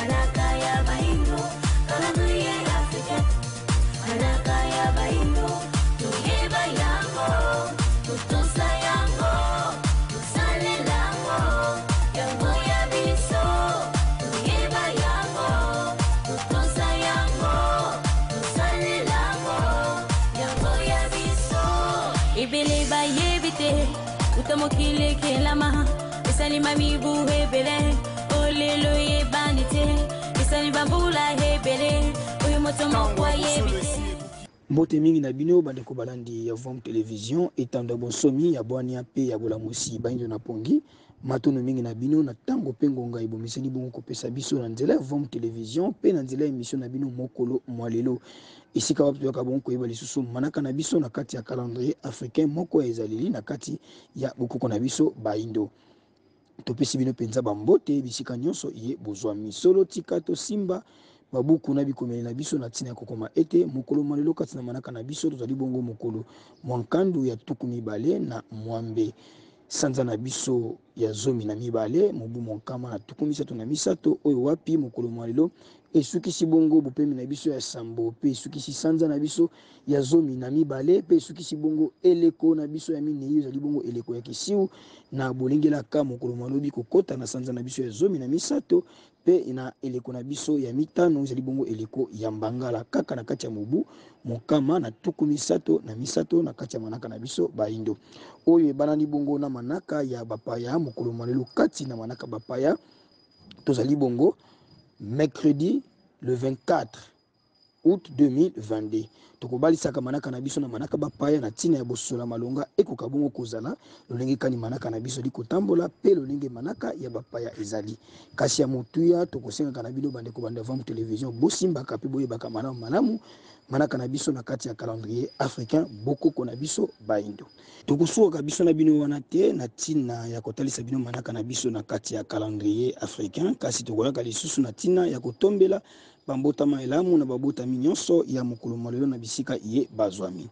Manaka ya baindo, calendrier africain. Manaka ya baindo, tuyeba yango, tutusa yango, tusale lango, yango ya biso, tuyeba yango, tutusa yango, tusale lango, yango ya biso. Ibele ba yebite, utamokile kelama, isali mami buhe bele, olelo yebanite, isali bambula hebele, oyo motomo kwa yebite. Mbote mingi na bino bande ko balandi ya Vom Télévision etanda bonsomi ya bwania pe ya bolamusi baindo na pongi matono mingi na bino na tango pengo ngai bomiseni bongo ko pesa biso na nzela Vom Télévision pe na nzela émission na bino mokolo mwalelo isika wapi toka bongo ko yeba lisusu manaka na biso na kati ya calendrier africain moko ezaleli na kati ya bokoko na biso baindo topesi bino penza bambote bisika nyonso ye bozwa misolo tika to simba babuku na bikomeli na biso na tina kokoma ete mokolo malelo kati na manaka na biso tozali bongo mokolo mwankandu ya tuku mibale na mwambe sanza na biso ya zomi na mibale mobu monkama na tuku misato na misato oyo wapi mokolo malelo esukisi bongo bopemi na biso ya sambo pe esukisi sanza na biso ya zomi na mibale pe esukisi bongo eleko na biso ya minei ezali bongo eleko ya kisiu na bolengelaka mokolo malobi kokota na sanza na biso ya zomi na misato pe na eleko na biso ya mitano ezali bongo eleko ya mbangala kaka na kati ya mobu mokama na tuku misato na kati ya manaka na biso baindo oyo ebanani bongo na manaka ya bapaya mokolo malelo kati na manaka bapaya tozali bongo mercredi le 24 août 2022 tokobalisaka manaka na biso na manaka bapaya na tina ya bosola malonga ekoka bongo kozala lolenge kani manaka na biso likotambola pe lolenge manaka ya bapaya ezali kasi ya motuya tokosengaka na bino bande ko bande Vom Télévision bosimbaka pe boyebaka malamu manaka na biso na kati ya calendrier africain bokoko na biso baindo tokosuka biso na bino wana te na tina ya kotalisa bino manaka na biso na kati ya calendrier africain kasi tokolaka lisusu na tina ya kotombela bambotama elamu na babotami nyonso ya mokolo malelo na bisika ye bazwami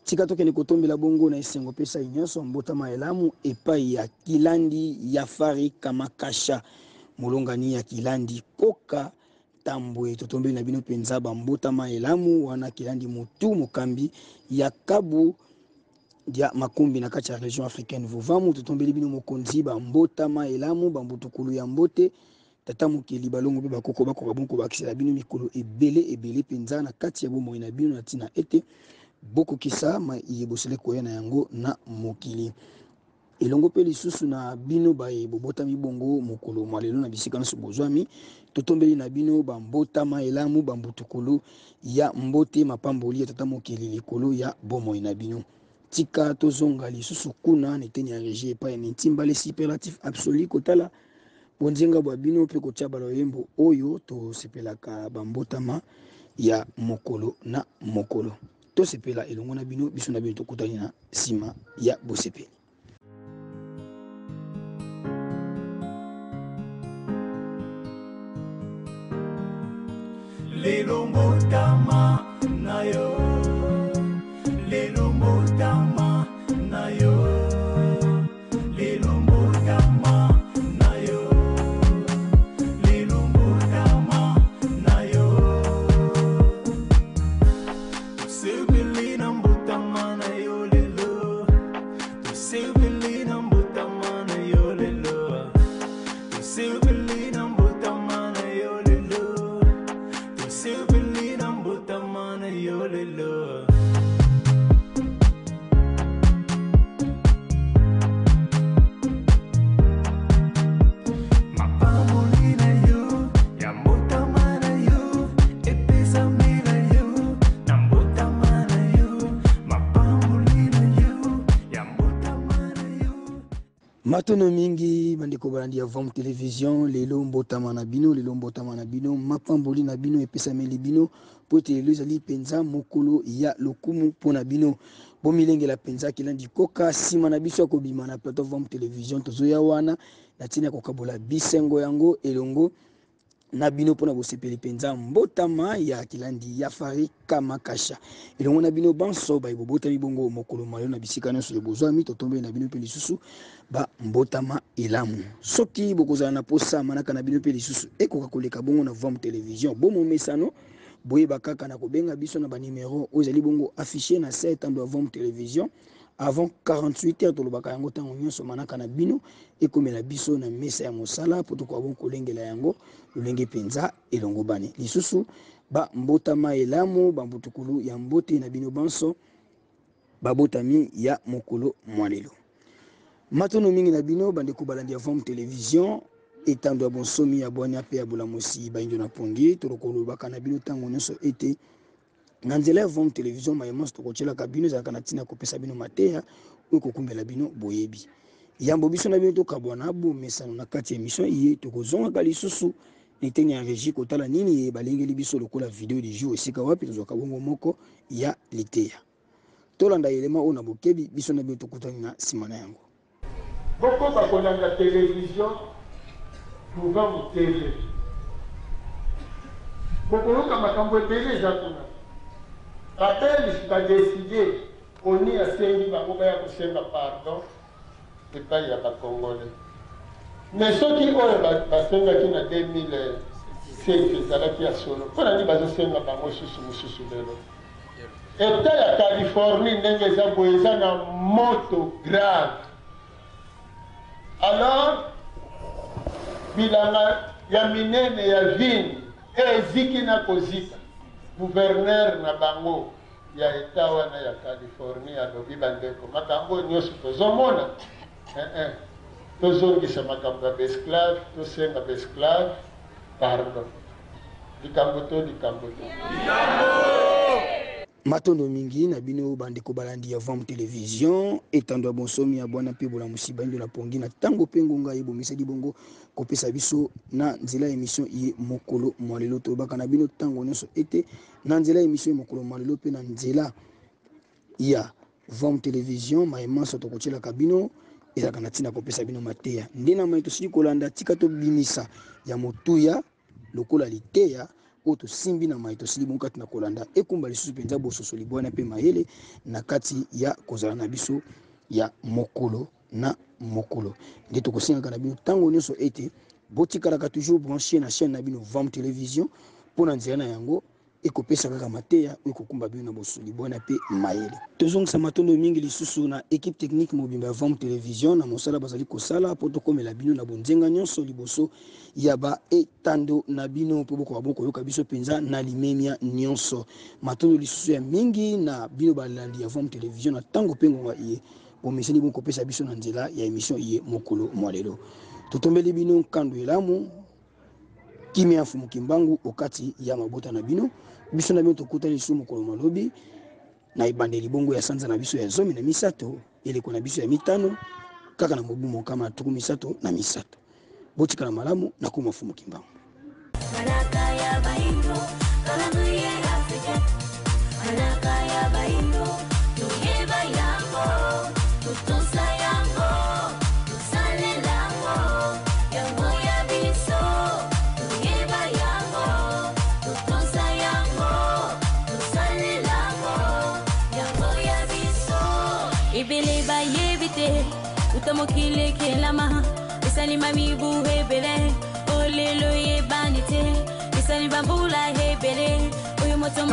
tika tokende kotombela bongo na esengo pesa nyonso mbotama elamu epai ya Kilandi ya Fari Kamakasha molongani ya Kilandi koka tambwe totombeli na bino penza bambotama elamu wana Kilandi motu mokambi ya Kabu dia makumbi na kati ya region africaine vovamu totombeli bino mokonzi bambotama elamu bambutukulu ya mbote tata mokeli balongo pe bakoko bakoka bonko bakisela bino mikolo ebele penza na kati ya bomoi na bino na tina ete bokokisa ma yebosele koya na yango na mokili elongo pe lisusu na bino baye bobotami bongo mokolo malelo na bisika nyonso bozwami totombeli na bino bambotama elamu bambutukulu ya mbote mapamboli ya tata mokeli likolo ya bomoi na bino tika tozonga lisusu kuna neteni ya regie epai ni ntimbale superlatif absolu kotala bonzenga bwa bino pe kotia baloyembo oyo tosepelaka bambotama ya mokolo na mokolo tosepela elongo na bino biso na bino tokutani na nsima ya bosepeli lelo mbotama na yo lelo mbotama na yo matono mingi bandeko balandi ya Vom Télévision lelo mbotama na bino mapamboli na bino epesameli bino po ete lelo ezali penza mokolo ya lokumu mpona bino bomilengela penza Kilandi koka nsima na biso ya kobima na plateau Vom Télévision tozoya wana na ntina ya kokabola bisengo yango elongo na bino pona bosepeli penza mbotama ya kilandi ya fari kama kasha elongo na bino banso ba ibobota bibongo mokolo mayo na bisika nyonso ya bozwami totombe na bino pe lisusu ba mbotama elamu soki bokozala na posa manaka na bino pe lisusu ekoka koleka bongo na Vom Télévision bomo mesano boyeba kaka na kobenga biso na ba numéro ozali bongo affiché na site ando ya Vom Télévision avant 48 heures tolobaka yango tango nyonso manaka na bino ekomela biso na mesa ya mosala poto kwa bon kolengela yango lolenge penza elongo bani lisusu ba mbotama elamu ba mbutukulu ya mbote na bino banso babotami ya mokolo mwalelo matono mingi na bino bande kubalandi ya Vom Télévision etando ya bonsomi ya bwanya pe ya bolamusi bainjo na pongi tolokolo baka na bino tango nyonso ete na nzela ya Vom Télévision mayemos tokochela kabino za kana tina kopesa bino mateya uko kumbela bino boyebi yambo biso na bino to kabwana bo mesano na kati ya émission iye tokozonga kali susu nitenya ya régie kotala nini ye balengeli biso lokola vidéo du jour esika wapi tozoka bongo moko ya liteya tolanda elema ona bokebi biso na bino tokutani na simana yango boko bakolanda télévision Vom TV bokoluka makambo ebele eza kuna Rappel, a décidé, on y a saisi la pardon, et pas il y a pas Congolais. Mais ceux qui ont qui en 2005, qui a solo, pour la libre, ils ont et la Californie, ils ont une moto grave. Alors, il y a Minene, il y a Vin, et Ziki na Kozika. Gouverneur na bango ya eta wana ya California alobi bandeko makambo nyonso tozomona tozongisa makambo ya esclave tosenga esclave pardon likambo to matondo mingi na bino bandeko balandi ya Vom Télévision etando bonsomi ya bwana pe bola musiba ndo na pongi na tango pengonga yebo misedi bongo kopesa biso na nzela émission ye mokolo mwalelo to baka na bino tango nyonso ete na nzela émission mokolo mwalelo pe na nzela ya Vom Télévision mayemanso to kochela kabino ezaka na tina kopesa bino mateya ndena mai to sidi kolanda tika to bimisa ya motuya lokola liteya oto simbi na maito sili bonkati na kolanda ekumba lisusu penza bososo libwana pe mayele na kati ya kozala na biso ya mokolo na mokolo nde tokosinga na bino tango nyonso ete botikalaka toujours branché na chaîne na bino Vom Télévision pona nzela na yango ekopesa kaka mateya ekokumba bino na bososo libwana pe mayele tozongisa matondo mingi lisusu na équipe technique mobimba ya Vom Télévision na mosala bazali kosala po tokomela bino na bonzenga nyonso liboso ya ba etando na bino po boko baboko yoka biso penza na limemia nyonso matondo lisusu ya mingi na bino balandi ya Vom Télévision na tango pengo iye bomeseni bon kopesa biso na nzela ya émission iye mokolo mwalelo totombeli bino kando elamu kimia fumu kimbangu okati ya mabota na bino biso na bino tokutani lisusu mokolo malobi na ibandeli bongo ya sanza na biso ya zomi na misato eleko na biso ya mitano kaka na mobu mokama na tuku misato na misato botika na malamu na kuma fumu kimbangu Manaka ya baindo kalamu ya Afrika Manaka ya baindo tuyeba yango tutusa yango tusale lango yango ya biso tuyeba yango tutusa yango tusale lango yango ya biso ibele ba yebite utamokile kelama isalima mibu hebele olelo yebanite isalima bula hebele uyu moto